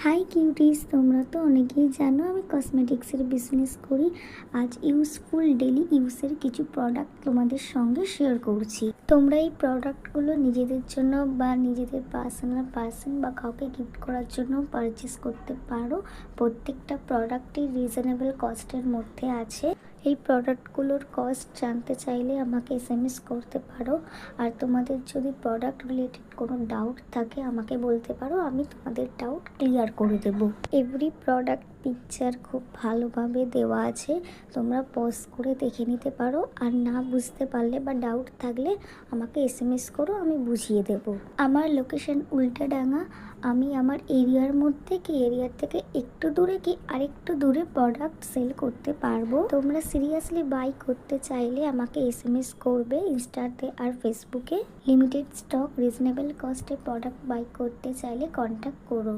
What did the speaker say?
High cuties, তোমরা তো অনেকেই জানো আমি কসমেটিক্সের বিজনেস করি। আজ ইউজফুল ডেলি ইউজের কিছু প্রোডাক্ট তোমাদের সঙ্গে শেয়ার করছি। তোমরা এই প্রোডাক্টগুলো নিজেদের জন্য বা নিজেদের পার্সন বা কাউকে গিফট করার জন্য পারচেস করতে পারো। প্রত্যেকটা প্রোডাক্টই রিজনেবল কস্টের মধ্যে আছে। এই প্রোডাক্টগুলোর কস্ট জানতে চাইলে আমাকে এসএমএস করতে পারো। আর তোমাদের যদি প্রোডাক্ট রিলেটেড কোনো ডাউট থাকে আমাকে বলতে পারো, আমি তোমাদের ডাউট ক্লিয়ার করে দেবো। এভরি প্রোডাক্ট পিকচার খুব ভালোভাবে দেওয়া আছে, তোমরা পজ করে দেখে নিতে পারো। আর না বুঝতে পারলে বা ডাউট থাকলে আমাকে এসএমএস করো, আমি বুঝিয়ে দেব। আমার লোকেশন উল্টাডাঙ্গা। আমি আমার এরিয়ার মধ্যে কি এরিয়ার থেকে একটু দূরে কি আরেকটু দূরে প্রোডাক্ট সেল করতে পারবো। তোমরা সিরিয়াসলি বাই করতে চাইলে আমাকে এসএমএস করবে ইনস্টাতে আর ফেসবুকে। লিমিটেড স্টক রিজনেবল কস্টে প্রোডাক্ট বাই করতে চাইলে কন্ট্যাক্ট করো।